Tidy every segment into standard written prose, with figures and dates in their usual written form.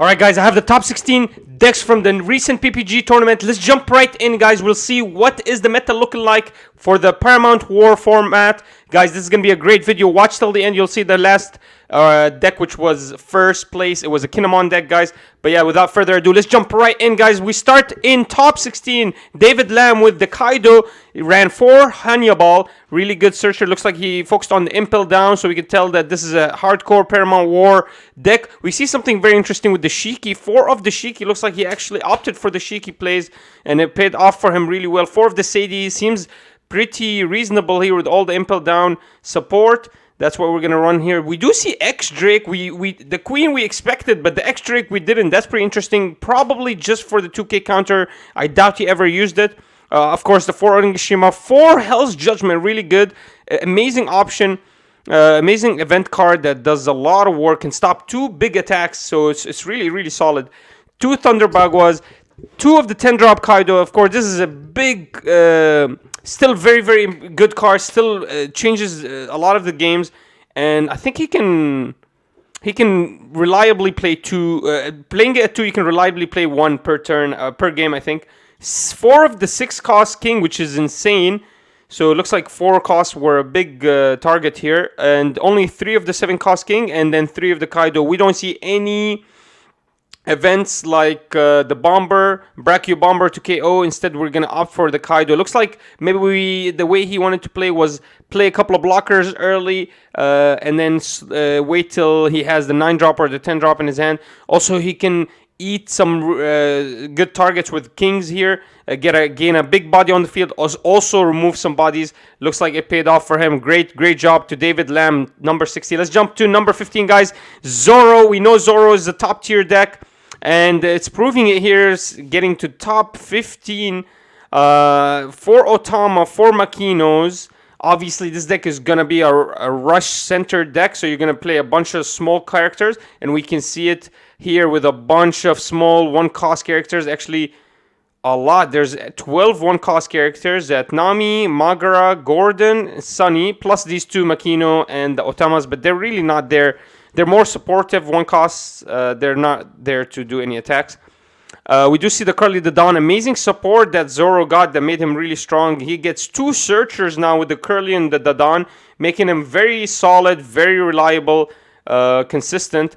Alright guys, I have the top 16 decks from the recent PPG tournament. Let's jump right in, guys. We'll see what is the meta looking like for the Paramount War format. Guys, this is going to be a great video. Watch till the end. You'll see the last deck, which was first place. It was a Kinemon deck, guys. But yeah, without further ado, let's jump right in, guys. We start in top 16. David Lamb with the Kaido. He ran 4 Hannibal. Really good searcher. Looks like he focused on the Impel down, so we can tell that this is a hardcore Paramount War deck. We see something very interesting with the Shiki. 4 of the Shiki. Looks like he actually opted for the Shiki plays, and it paid off for him really well. 4 of the Sadie seems pretty reasonable here with all the Impel down support. That's what we're gonna run here. We do see X Drake. The Queen we expected, but the X Drake we didn't. That's pretty interesting. Probably just for the 2K counter. I doubt he ever used it. Of course, the 4 Onigashima, 4 Hell's Judgment, really good, amazing option, amazing event card that does a lot of work, can stop 2 big attacks, so it's really solid. 2 Thunder Bagwas, 2 of the 10-drop Kaido. Of course, this is a big, still very good card. Still changes a lot of the games, and I think he can reliably play 2. Playing it at 2, you can reliably play 1 per turn, per game, I think. 4 of the 6 cost King, which is insane. So it looks like 4 costs were a big target here, and only 3 of the 7 cost King, and then 3 of the Kaido. We don't see any events like the Bomber, Brachio Bomber to KO. Instead, we're gonna opt for the Kaido. Looks like maybe the way he wanted to play was play a couple of blockers early, and then wait till he has the 9-drop or the 10-drop in his hand. Also, he can eat some good targets with Kings here, gain a big body on the field, also remove some bodies. Looks like it paid off for him. Great job to David Lamb, number 60. Let's jump to number 15, guys. Zoro. We know Zoro is a top tier deck, and it's proving it here, getting to top 15. 4 Otama, 4 Makinos. Obviously, this deck is going to be a rush-centered deck, so you're going to play a bunch of small characters, and we can see it here with a bunch of small one-cost characters. Actually, a lot. There's 12 one-cost characters at Nami, Magara, Gordon, Sunny, plus these 2 Makino and the Otamas, but they're really not there. They're more supportive one-costs. They're not there to do any attacks. We do see the Curly the Dawn. Amazing support that Zoro got that made him really strong. He gets 2 searchers now with the Curly and the Dawn, making him very solid, very reliable, consistent.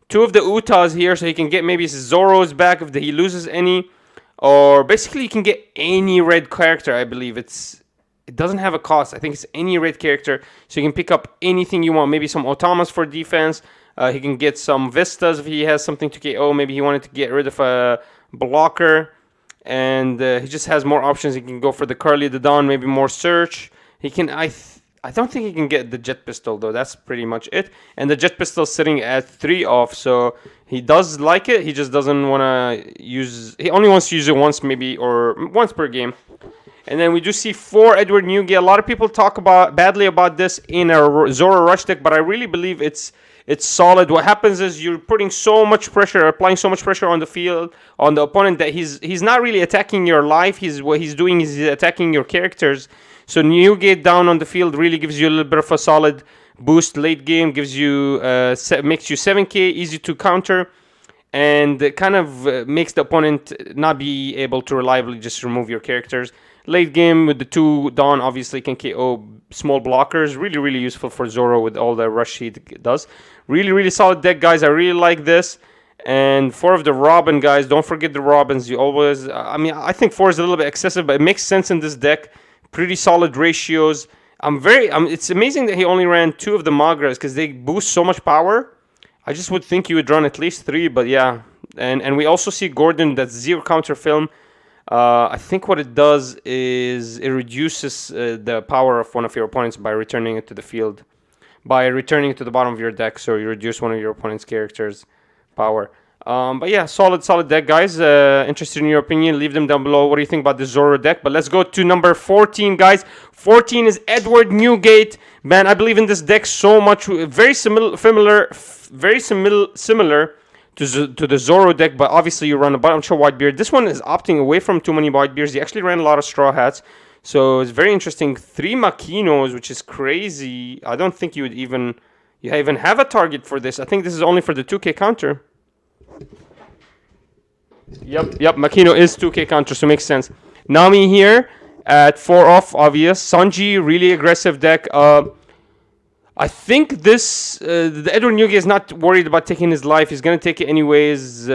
2 of the Utas here, so he can get maybe Zoro's back if he loses any. Or basically, you can get any red character, I believe. It doesn't have a cost. I think it's any red character, so you can pick up anything you want. Maybe some Otamas for defense. He can get some Vistas if he has something to KO. Maybe he wanted to get rid of a blocker, and he just has more options. He can go for the Curly the Dawn, maybe more search. He can. I don't think he can get the Jet Pistol, though. That's pretty much it. And the Jet Pistol is sitting at 3 off, so he does like it. He just doesn't want to use... He only wants to use it once, maybe, or once per game. And then we do see 4 Edward Newgate. A lot of people talk badly about this in a Zoro Rush deck, but I really believe it's solid. What happens is you're putting so much pressure, applying so much pressure on the field, on the opponent, that he's not really attacking your life. What he's doing is he's attacking your characters. So Newgate down on the field really gives you a little bit of a solid boost late game. Gives you makes you 7k, easy to counter, and it kind of makes the opponent not be able to reliably just remove your characters. Late game with the 2 Dawn obviously can KO small blockers. Really useful for Zoro with all the rush he does. Really solid deck, guys. I really like this. And 4 of the Robin, guys. Don't forget the Robins. You always... I mean, I think 4 is a little bit excessive, but it makes sense in this deck. Pretty solid ratios. It's amazing that he only ran 2 of the Magras because they boost so much power. I just would think you would run at least 3, but yeah. And we also see Gordon, that's 0 counter film. I think what it does is it reduces the power of one of your opponents by returning it to the field. By returning it to the bottom of your deck, so you reduce one of your opponent's characters' power. But yeah, solid deck, guys. Interested in your opinion, leave them down below. What do you think about the Zoro deck? But let's go to number 14, guys. 14 is Edward Newgate. Man, I believe in this deck so much. Very similar to the Zoro deck, but obviously you run a bunch of Whitebeard. This one is opting away from too many Whitebeards. He actually ran a lot of Straw Hats, so it's very interesting. 3 Makinos, which is crazy. I don't think you even have a target for this. I think this is only for the 2k counter. Yep, Makino is 2k counter, so makes sense. Nami here at 4 off, obvious. Sanji, really aggressive deck. I think this, the Edward Yugi is not worried about taking his life. He's going to take it anyways.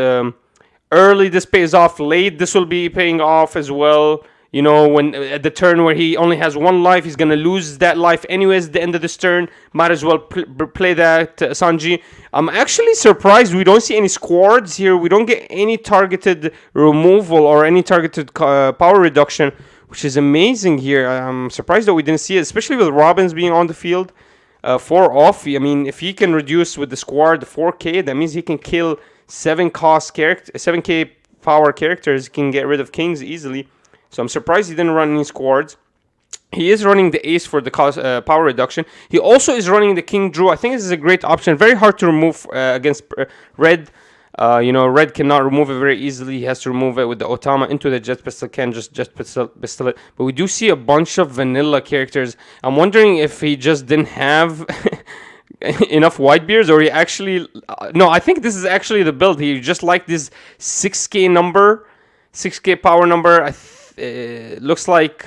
Early, this pays off. Late, this will be paying off as well. You know, when at the turn where he only has 1 life, he's going to lose that life anyways at the end of this turn. Might as well play that, Sanji. I'm actually surprised we don't see any squads here. We don't get any targeted removal or any targeted power reduction, which is amazing here. I'm surprised that we didn't see it, especially with Robins being on the field. 4 off. I mean, if he can reduce with the squad 4k, that means he can kill 7k power characters. He can get rid of kings easily. So I'm surprised he didn't run any squads. He is running the ace for the power reduction. He also is running the King Drew. I think this is a great option. Very hard to remove against red. You know, red cannot remove it very easily. He has to remove it with the Otama into the jet pistol. Can just pistol it. But we do see a bunch of vanilla characters. I'm wondering if he just didn't have enough Whitebeards, or he actually... no, I think this is actually the build. He just liked this 6k number, 6k power number. Looks like...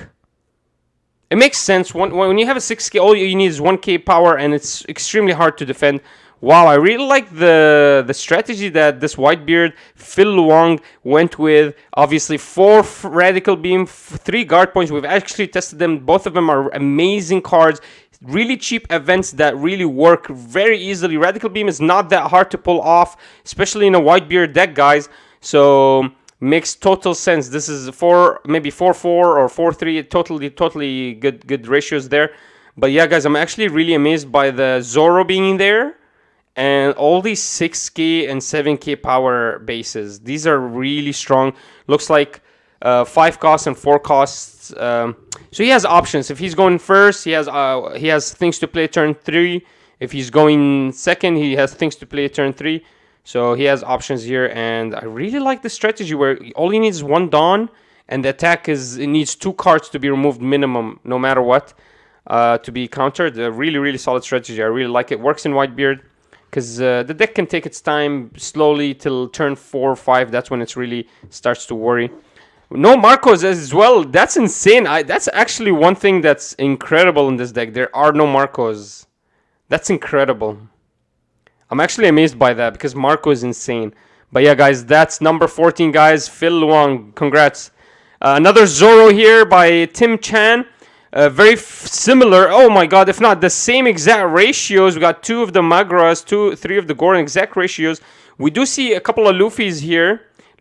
it makes sense. When you have a 6k, all you need is 1k power, and it's extremely hard to defend. Wow, I really like the strategy that this Whitebeard, Phil Luong, went with. Obviously, 4 Radical Beam, 3 Guard Points. We've actually tested them. Both of them are amazing cards. Really cheap events that really work very easily. Radical Beam is not that hard to pull off, especially in a Whitebeard deck, guys. So... makes total sense. This is maybe 4-4 or 4-3. Totally good ratios there. But yeah, guys, I'm actually really amazed by the Zoro being there. And all these 6k and 7k power bases. These are really strong. Looks like 5 costs and 4 costs. So he has options. If he's going first, he has things to play turn 3. If he's going second, he has things to play turn 3. So he has options here, and I really like the strategy where all he needs is 1 Dawn, and the attack it needs 2 cards to be removed minimum, no matter what, to be countered. A really solid strategy. I really like it. Works in Whitebeard, because the deck can take its time slowly till turn 4 or 5. That's when it really starts to worry. No Marcos as well. That's insane. That's actually one thing that's incredible in this deck. There are no Marcos. That's incredible. I'm actually amazed by that because Marco is insane. But yeah, guys, that's number 14, guys. Phil Luong, congrats. Another Zoro here by Tim Chan. Very similar. Oh my god, if not the same exact ratios. We got 2 of the Magras, 3 of the Gordon, exact ratios. We do see a couple of Luffy's here.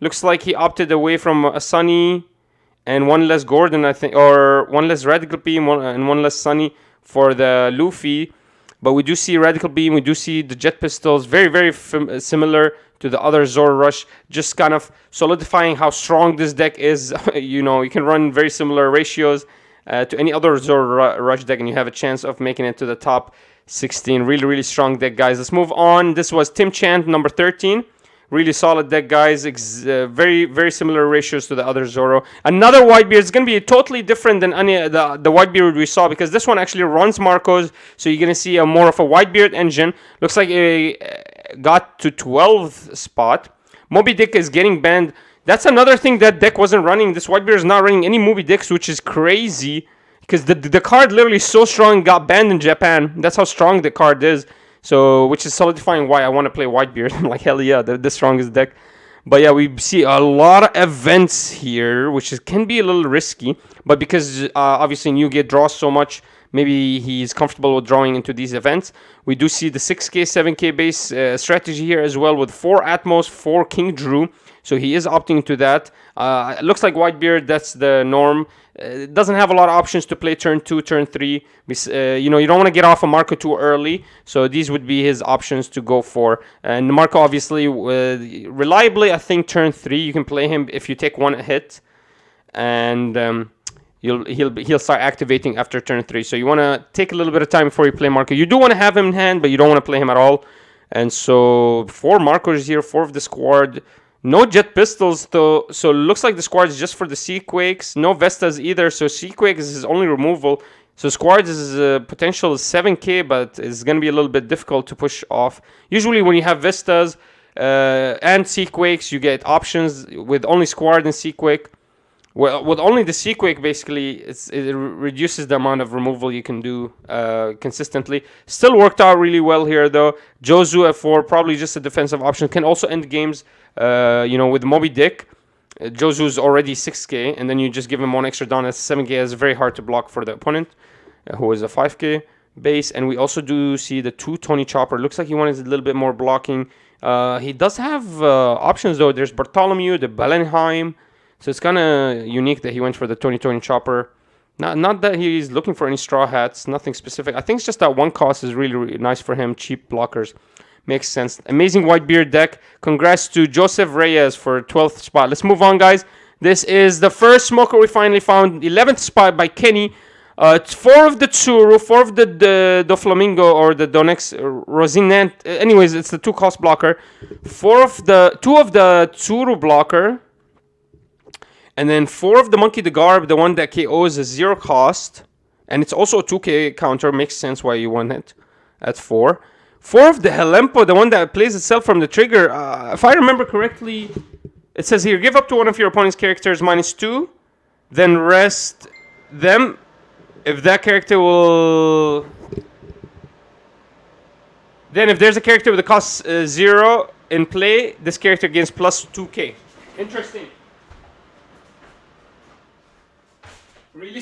Looks like he opted away from a Sunny and 1 less Gordon, I think. Or 1 less Radical Beam and 1 less Sunny for the Luffy. But we do see Radical Beam, we do see the Jet Pistols, very similar to the other Zoro Rush, just kind of solidifying how strong this deck is. You know, you can run very similar ratios to any other Zoro Rush deck, and you have a chance of making it to the top 16. Really strong deck, guys. Let's move on. This was Tim Chan, number 13. Really solid deck, guys. Very similar ratios to the other Zoro. Another Whitebeard is going to be totally different than any the Whitebeard we saw, because this one actually runs Marcos. So you're going to see more of a Whitebeard engine. Looks like it got to 12th spot. Moby Dick is getting banned. That's another thing that deck wasn't running. This Whitebeard is not running any Moby Dicks, which is crazy. Because the card literally is so strong, got banned in Japan. That's how strong the card is. So, which is solidifying why I want to play Whitebeard. I'm like, hell yeah, the strongest deck. But yeah, we see a lot of events here, which can be a little risky. But because obviously Newgate draws so much, maybe he's comfortable with drawing into these events. We do see the 6k, 7k base strategy here as well, with 4 Atmos, 4 King Drew. So he is opting to that. It looks like Whitebeard, that's the norm. It doesn't have a lot of options to play turn 2, turn 3. You know, you don't want to get off a Marco too early. So these would be his options to go for. And Marco, obviously, reliably, I think turn 3, you can play him if you take 1 hit. And he'll start activating after turn 3. So you want to take a little bit of time before you play Marco. You do want to have him in hand, but you don't want to play him at all. And so 4 Marcos here, 4 of the squad. No Jet Pistols, though, so it looks like the squad is just for the Seaquakes. No Vestas either, so Seaquakes is his only removal. So squads is potential 7k, but it's going to be a little bit difficult to push off. Usually when you have Vestas, and 𝐒𝐔𝐏𝐏𝐄𝐓. You get options with only Squad and 𝐒𝐔𝐏𝐏. Well, with only the 𝐒𝐔𝐏𝐏, basically, it reduces the amount of removal you can do consistently. Still worked out really well here, though. Jozu F4, probably just a defensive option. Can also end games, with Moby Dick. Jozu's already 6k, and then you just give him one extra down at 7k. It's very hard to block for the opponent, who is a 5k base. And we also do see the 2 tourny chopper. Looks like he wanted a little bit more blocking. He does have options, though. There's Bartholomew, the Bellenheim. So it's kind of unique that he went for the tourny chopper. Not that he's looking for any straw hats, nothing specific. I think it's just that one cost is really, really nice for him. Cheap blockers. Makes sense. Amazing Whitebeard deck. Congrats to Joseph Reyes for 12th spot. Let's move on, guys. This is the first smoker we finally found. 11th spot by Kenny. 4 of the Tsuru, 4 of the Doflamingo or the Donex Rosinant. Anyways, it's the 2 cost blocker. 2 of the Tsuru blocker. And then 4 of the Monkey the Garb, the one that KOs is 0 cost. And it's also a 2k counter. Makes sense why you want it at 4. 4 of the Helempo, the one that plays itself from the trigger. If I remember correctly, it says here, give up to one of your opponent's characters -2. Then rest them. If that character will... Then if there's a character with a cost 0 in play, this character gains plus 2k. Interesting. Really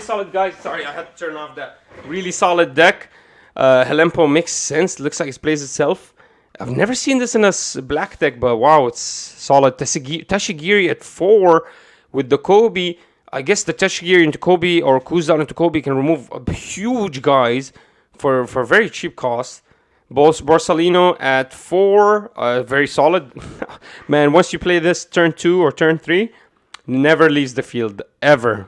solid, guys. Sorry, I had to turn off that. Really solid deck. Helempo makes sense. Looks like it plays itself. I've never seen this in a black deck, but wow, it's solid. Tashigiri at 4 with the Kobe. I guess the Tashigiri into Kobe or Kuzan into Kobe can remove huge guys for very cheap cost. Borsalino at 4. Very solid. Man, once you play this turn 2 or turn 3, never leaves the field, ever.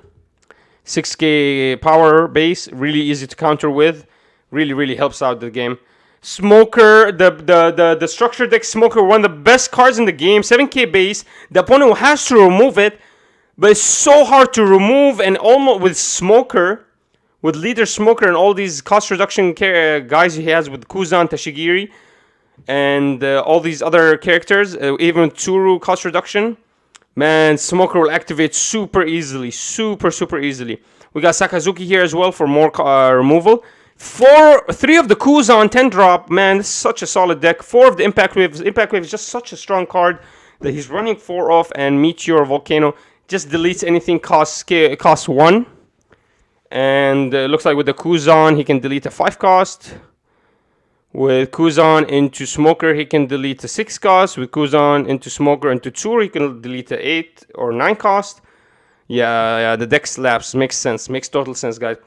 6k power base, really easy to counter with. Really helps out the game. Smoker, the structure deck Smoker, one of the best cards in the game. 7k base. The opponent has to remove it, but it's so hard to remove. And almost with Smoker, with Leader Smoker and all these cost reduction guys he has with Kuzan, Tashigiri, and all these other characters, even Tsuru cost reduction. Man, Smoker will activate super easily. Super easily. We got Sakazuki here as well for more removal. 3 of the Kuzan 10 drop. Man, this is such a solid deck. 4 of the Impact Wave. Impact Wave is just such a strong card that he's running 4 off. And Meteor Volcano just deletes anything cost 1. And looks like with the Kuzan, he can delete a 5 cost. With Kuzan into Smoker, he can delete a 6 cost. With Kuzan into Smoker into Tsuru, he can delete a 8 or 9 cost. Yeah, the deck slaps. Makes sense. Makes total sense, guys.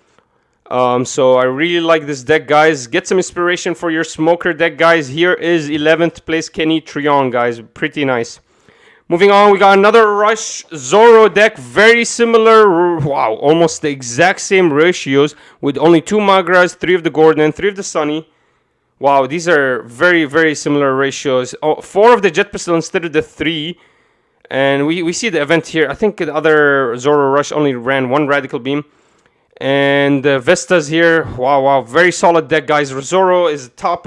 So I really like this deck, guys. Get some inspiration for your Smoker deck, guys. Here is 11th place Kenny Trion, guys. Pretty nice. Moving on, we got another Rush Zoro deck. Very similar. Wow, almost the exact same ratios with only 2 Magras, 3 of the Gordon, 3 of the Sunny. Wow, these are very similar ratios. 4 of the Jet Pistol instead of the 3. And we see the event here. I think the other Zoro Rush only ran 1 Radical Beam. And Vesta's here. Wow, very solid deck, guys. Zoro is top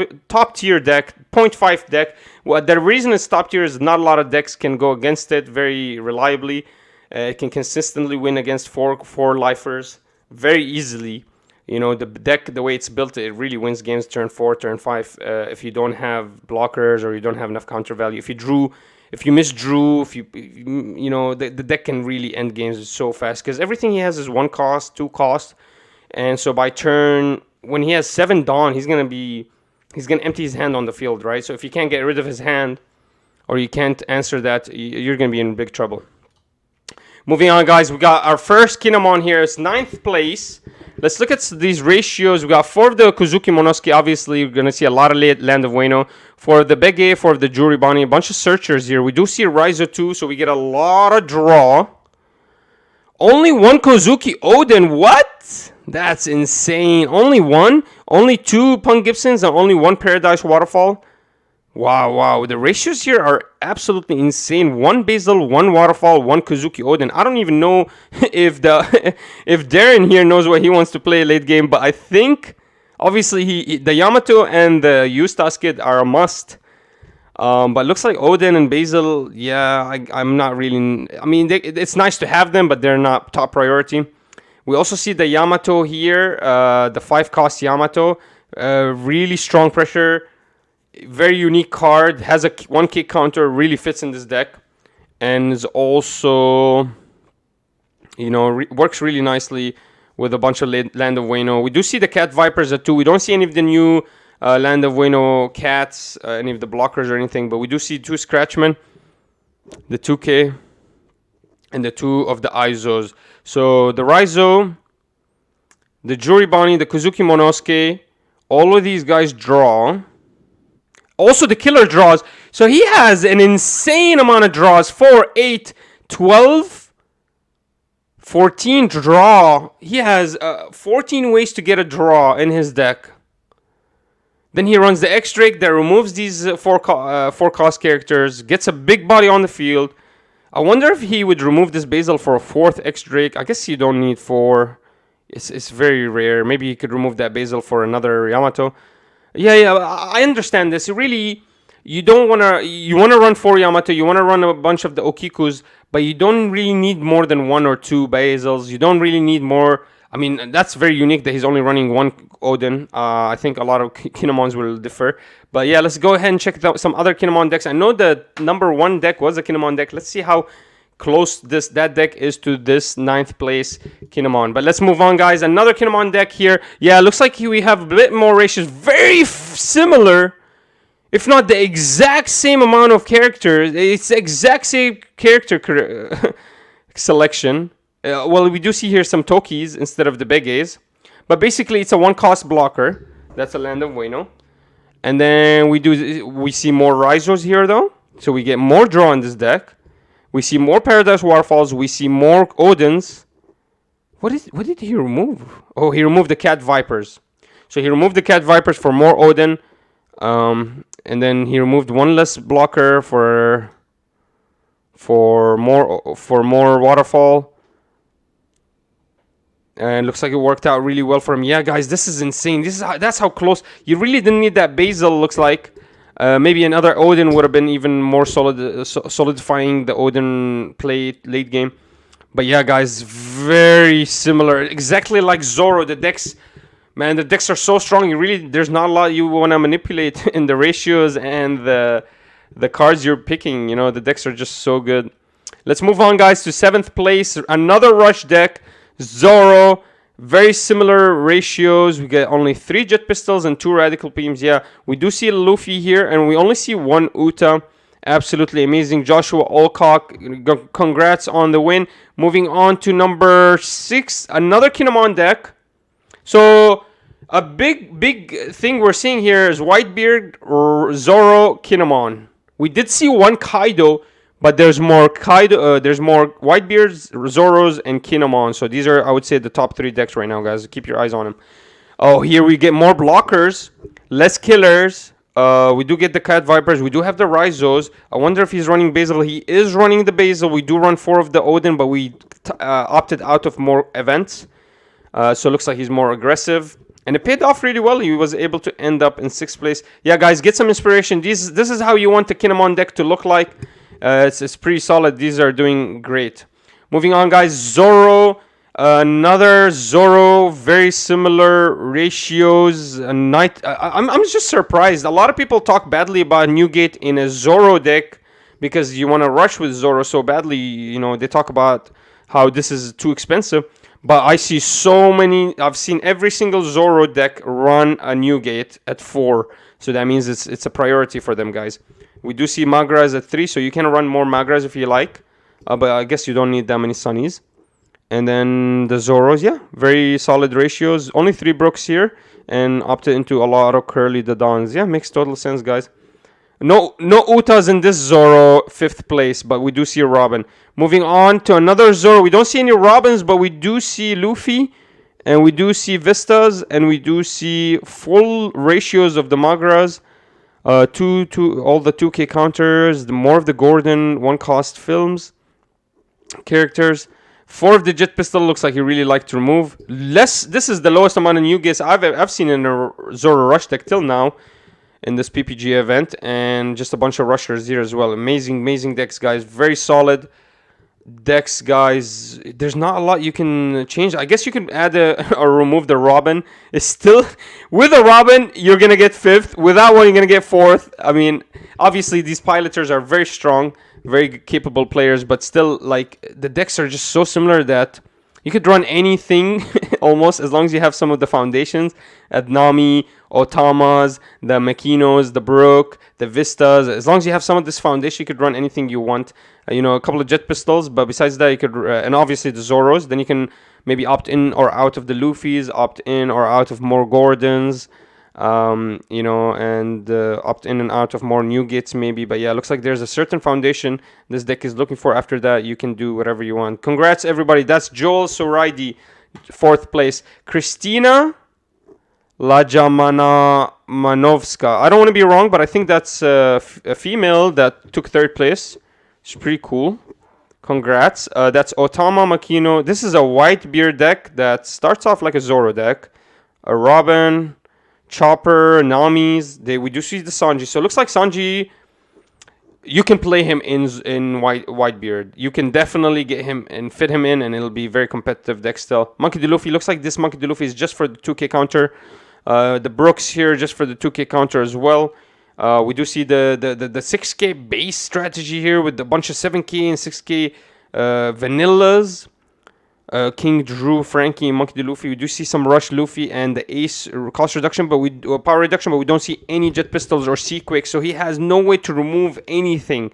tier deck, 0.5 deck. Well, the reason it's top tier is not a lot of decks can go against it very reliably. It can consistently win against 4 lifers very easily. You know, the deck, the way it's built, it really wins games turn 4, turn 5. If you don't have blockers or you don't have enough counter value. If you misdrew, the deck can really end games so fast. Because everything he has is 1 cost, 2 cost. And so by turn, when he has 7 Dawn, he's going to empty his hand on the field, right? So if you can't get rid of his hand, or you can't answer that, you're going to be in big trouble. Moving on, guys, we got our first Kinemon here. It's 9th place. Let's look at these ratios. We got 4 of the Kuzuki Monosuke. Obviously, you're going to see a lot of Land of Ueno. 4 of the Bege, 4 of the Juribani. A bunch of searchers here. We do see Raizo too, so we get a lot of draw. Only 1 Kozuki Oden. What? That's insane. Only 1? Only 2 Punk Gibsons and only 1 Paradise Waterfall? Wow. The ratios here are absolutely insane. 1 Basil, 1 Waterfall, 1 Kozuki Oden. I don't even know if Darren here knows what he wants to play late game, but I think obviously the Yamato and the Eustace Kid are a must. But looks like Odin and Basil, yeah, I'm not really... I mean, it's nice to have them, but they're not top priority. We also see the Yamato here, the 5-cost Yamato. Really strong pressure, very unique card, has a 1 kick counter, really fits in this deck. And is also, you know, works really nicely with a bunch of Land of Wayno. We do see the Cat Vipers at 2. We don't see any of the new Land of Wayno cats, any of the blockers or anything, but we do see 2 Scratchmen, the 2K, and the 2 of the Aizos. So the Raizo, the Juribani, the Kozuki Monosuke, all of these guys draw. Also, the killer draws. So he has an insane amount of draws. 4, 8, 12, 14 draw. He has 14 ways to get a draw in his deck. Then he runs the X-Drake that removes these 4-cost characters. Gets a big body on the field. I wonder if he would remove this Basil for a 4th X-Drake. I guess you don't need 4. It's very rare. Maybe he could remove that Basil for another Yamato. Yeah, I understand this. Really, you don't wanna. You wanna run 4 Yamato. You wanna run a bunch of the Okikus, but you don't really need more than 1 or 2 Basils. You don't really need more. I mean, that's very unique that he's only running 1 Odin. I think a lot of Kinemons will differ. But yeah, let's go ahead and check out some other Kinemon decks. I know the number 1 deck was a Kinemon deck. Let's see how close that deck is to this 9th place Kinemon. But let's move on, guys. Another Kinemon deck here. Yeah, looks like we have a bit more ratios. Very similar, if not the exact same amount of characters. It's the exact same character selection. Well, we do see here some Tokis instead of the Beges. But basically, it's a 1-cost blocker. That's a Land of Wayno. And then we see more Raizos here, though. So we get more draw in this deck. We see more Paradise Waterfalls. We see more Odins. What did he remove? Oh, he removed the Cat Vipers. So he removed the Cat Vipers for more Odin. And then he removed 1 less blocker for more Waterfall. And looks like it worked out really well for him. Yeah, guys, this is insane. That's how close. You really didn't need that Basil, looks like. Maybe another Odin would have been even more solidifying the Odin play late game. But yeah, guys, very similar. Exactly like Zoro. The decks, man, the decks are so strong. There's not a lot you want to manipulate in the ratios and the cards you're picking. You know, the decks are just so good. Let's move on, guys, to 7th place. Another Rush deck. Zoro. Very similar ratios. We get only 3 Jet Pistols and 2 Radical Beams. Yeah, we do see Luffy here, and we only see 1 Uta. Absolutely amazing. Joshua Olcott, congrats on the win. Moving on to number 6, another Kinemon deck. So, a big thing we're seeing here is Whitebeard, Zoro, Kinemon. We did see 1 Kaido, but there's more Kaido, there's more Whitebeards, Zoros, and Kinemon. So these are, I would say, the top 3 decks right now, guys. Keep your eyes on them. Oh, here we get more blockers, less killers. We do get the Cat Vipers. We do have the Raizos. I wonder if he's running Basil. He is running the Basil. We do run 4 of the Odin, but we opted out of more events. So it looks like he's more aggressive. And it paid off really well. He was able to end up in 6th place. Yeah, guys, get some inspiration. This is how you want the Kinemon deck to look like. It's pretty solid. These are doing great. Moving on, guys. Zoro. Another Zoro. Very similar ratios. I'm just surprised. A lot of people talk badly about Newgate in a Zoro deck because you want to rush with Zoro so badly. You know, they talk about how this is too expensive. But I see so many. I've seen every single Zoro deck run a Newgate at 4. So that means it's a priority for them, guys. We do see Magras at 3, so you can run more Magras if you like. But I guess you don't need that many Sunnies. And then the Zoros, yeah, very solid ratios. Only 3 Brooks here, and opted into a lot of Curly the Dons. Yeah, makes total sense, guys. No Utas in this Zoro, 5th place, but we do see a Robin. Moving on to another Zoro. We don't see any Robins, but we do see Luffy, and we do see Vistas, and we do see full ratios of the Magras. All the 2K counters, more of the Gordon 1-cost films characters. 4 of the Jet Pistol looks like he really liked to remove. This is the lowest amount of Newgates I've seen in a Zoro Rush deck till now. in this PPG event, and just a bunch of rushers here as well. Amazing decks, guys. Very solid decks, guys. There's not a lot you can change. I guess you can add or remove the Robin. It's still with a Robin you're gonna get 5th. Without one you're gonna get 4th. I mean, obviously these piloters are very strong, very capable players, but still, like, the decks are just so similar that you could run anything almost, as long as you have some of the foundations. Nami, Otamas, the Makinos, the Brook, the Vistas. As long as you have some of this foundation, you could run anything you want. You know, a couple of jet pistols, but besides that, you could, and obviously the Zoros. Then you can maybe opt in or out of the Luffys, opt in or out of more Gordons, you know, and opt in and out of more Newgates maybe. But yeah, it looks like there's a certain foundation this deck is looking for. After that, you can do whatever you want. Congrats, everybody. That's Joel Soraidi, 4th place. Christina Lajamana Manovska. I don't want to be wrong, but I think that's a female that took 3rd place. It's pretty cool. Congrats. That's Otama Makino. This is a Whitebeard deck that starts off like a Zoro deck. A Robin, Chopper, Namis. We do see the Sanji. So it looks like Sanji, you can play him in Whitebeard. You can definitely get him and fit him in, and it'll be very competitive deck still. Monkey D. Luffy. Looks like this Monkey D. Luffy is just for the 2k counter. The Brooks here just for the 2k counter as well. We do see the 6k base strategy here with a bunch of 7k and 6k vanillas. King Drew, Frankie, Monkey D. Luffy. We do see some Rush Luffy and the Ace cost reduction, but power reduction, but we don't see any jet pistols or Seaquake, so he has no way to remove anything.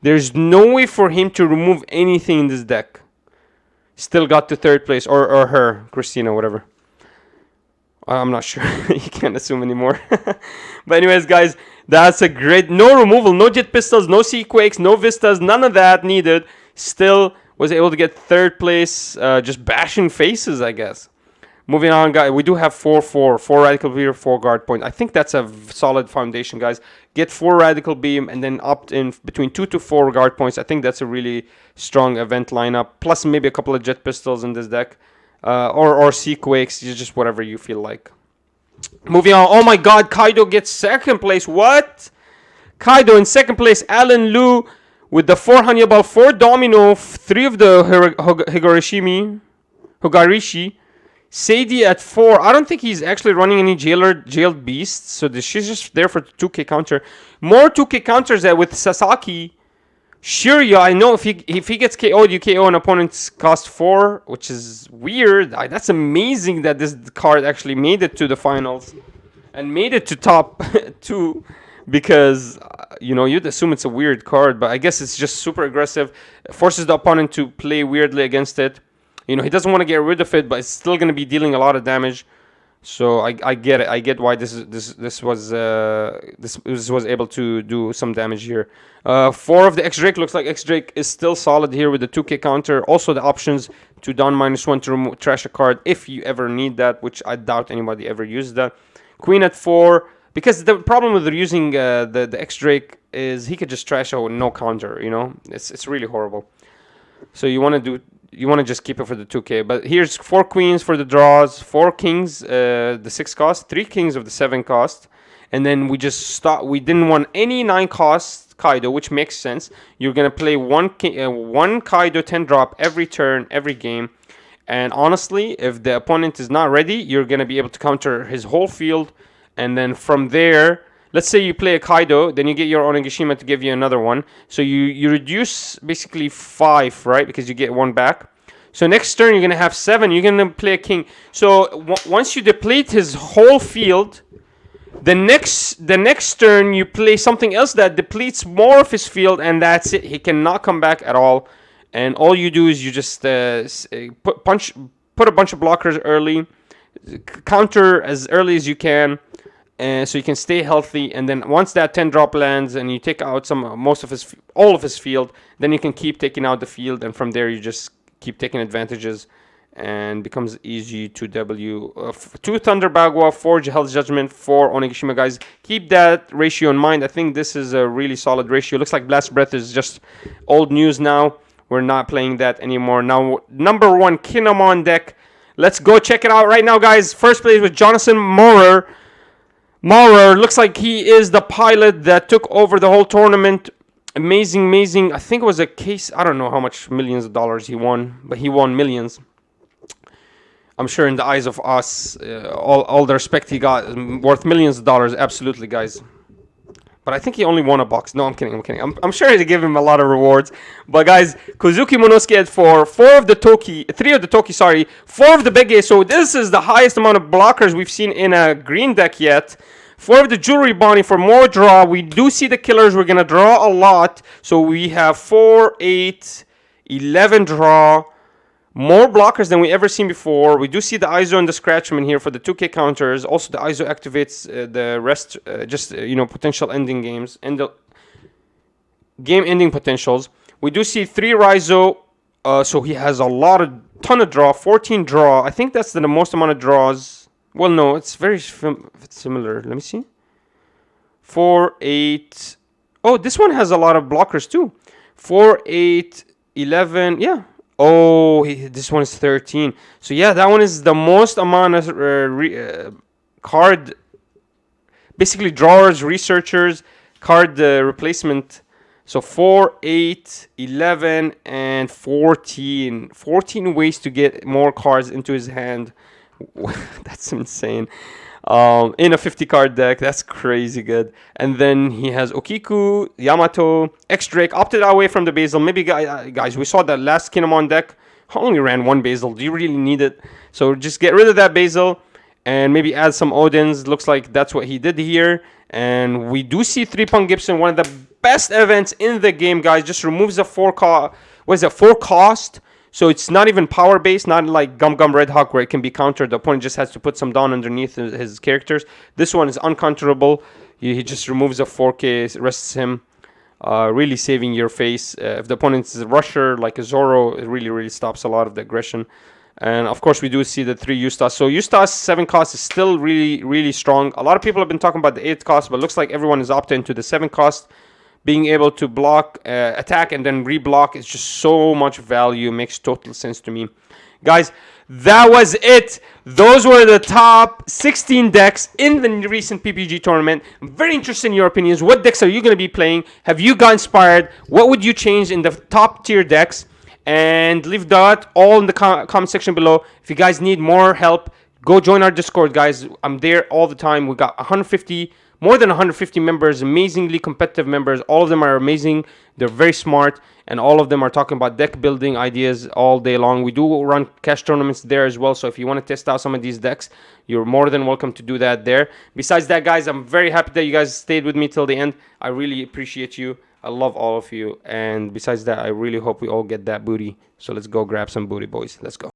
There's no way for him to remove anything in this deck. Still got to 3rd place, or her, Christina, whatever. I'm not sure. You can't assume anymore. But anyways, guys, that's a great... No removal, no jet pistols, no Seaquakes, no Vistas, none of that needed. Still was able to get 3rd place, just bashing faces, I guess. Moving on, guys, we do have 4 Radical Beam, 4 Guard Point. I think that's a solid foundation, guys. Get 4 Radical Beam and then opt in between 2 to 4 Guard Points. I think that's a really strong event lineup. Plus maybe a couple of jet pistols in this deck. Or Seaquakes, just whatever you feel like. Moving on. Oh my god, Kaido gets 2nd place. What? Kaido in 2nd place. Alan Liu with the 4 Hannibal, 4 Domino, 3 of the Higarishi. Sadie at 4. I don't think he's actually running any jailed beasts. So she's just there for the 2k counter. More 2k counters with Sasaki. Shiryu, I know if he gets KO'd, you KO an opponent's cost 4, which is weird. That's amazing that this card actually made it to the finals and made it to top 2, because you know, you'd assume it's a weird card, but I guess it's just super aggressive. It forces the opponent to play weirdly against it. You know, he doesn't want to get rid of it, but it's still going to be dealing a lot of damage. So I get it. I get why this was able to do some damage here. 4 of the X Drake. Looks like X Drake is still solid here with the 2k counter. Also the options to don -1 to trash a card if you ever need that, which I doubt anybody ever used that. Queen at 4, because the problem with using the X Drake is he could just trash out with no counter. You know, it's really horrible. So you want to just keep it for the 2k. But here's 4 queens for the draws, 4 kings, the 6 cost, 3 kings of the 7 cost, and then we just stop. We didn't want any 9 cost Kaido, which makes sense. You're gonna play one Kaido 10 drop every turn, every game, and honestly, if the opponent is not ready, you're gonna be able to counter his whole field, and then from there. Let's say you play a Kaido, then you get your Onigashima to give you another one. So you reduce basically 5, right? Because you get 1 back. So next turn you're going to have 7. You're going to play a king. So once you deplete his whole field, the next turn you play something else that depletes more of his field, and that's it. He cannot come back at all. And all you do is you just put a bunch of blockers early, counter as early as you can. So you can stay healthy, and then once that 10 drop lands and you take out all of his field, then you can keep taking out the field, and from there you just keep taking advantages, and becomes easy to W. 2 Thunder Bagua, 4 Hell's Judgment, 4 Onigashima, guys. Keep that ratio in mind. I think this is a really solid ratio. Looks like Blast Breath is just old news now. We're not playing that anymore. Now, number 1 Kinemon deck. Let's go check it out right now, guys. First place with Jonathan Morer. Maurer looks like he is the pilot that took over the whole tournament. Amazing, amazing. I think it was a case. I don't know how much millions of dollars he won, but he won millions. I'm sure in the eyes of us, all the respect he got is worth millions of dollars. Absolutely, guys. But I think he only won a box. No, I'm kidding. I'm kidding. I'm sure they give him a lot of rewards. But guys, Kozuki Monosuke had three of the Toki, sorry, 4 of the Bege. So this is the highest amount of blockers we've seen in a green deck yet. 4 of the Jewelry Bonnie for more draw. We do see the killers. We're going to draw a lot. So we have 4, 8, 11 draw. More blockers than we ever seen before. We do see the ISO and the Scratchman here for the 2K counters. Also, the ISO activates the rest, potential ending games and the game ending potentials. We do see 3 Raizo, so he has ton of draw, 14 draw. I think that's the most amount of draws. Well, no, it's very similar. Let me see. 4, 8. Oh, this one has a lot of blockers too. 4, 8, 11. Yeah. Oh, this one is 13. So yeah, that one is the most amount of card, basically drawers, researchers, card replacement. So 4, 8, 11, and 14. 14 ways to get more cards into his hand. That's insane. In a 50 card deck, that's crazy good. And then he has Okiku, Yamato, X-Drake, opted away from the Basil. Maybe guys, we saw that last Kinemon deck only ran 1 Basil. Do you really need it? So just get rid of that Basil and maybe add some Odins. Looks like that's what he did here. And we do see 3-Punk Gibson, one of the best events in the game, guys. Just removes the 4 cost. So it's not even power based, not like Gum Gum Red Hawk where it can be countered. The opponent just has to put some down underneath his characters. This one is uncounterable. He just removes a 4K, rests him, really saving your face. If the opponent is a rusher like a Zoro, it really, really stops a lot of the aggression. And of course, we do see the 3 Eustace. So Eustace 7 cost is still really, really strong. A lot of people have been talking about the 8 cost, but it looks like everyone is opted into the 7 cost. Being able to block, attack, and then reblock is just so much value. Makes total sense to me. Guys, that was it. Those were the top 16 decks in the recent PPG tournament. I'm very interested in your opinions. What decks are you going to be playing? Have you got inspired? What would you change in the top tier decks? And leave that all in the comment section below. If you guys need more help, go join our Discord, guys. I'm there all the time. We got more than 150 members, amazingly competitive members. All of them are amazing. They're very smart, and all of them are talking about deck building ideas all day long. We do run cash tournaments there as well, so if you want to test out some of these decks, you're more than welcome to do that there. Besides that, guys, I'm very happy that you guys stayed with me till the end. I really appreciate you. I love all of you, and besides that, I really hope we all get that booty. So let's go grab some booty, boys. Let's go.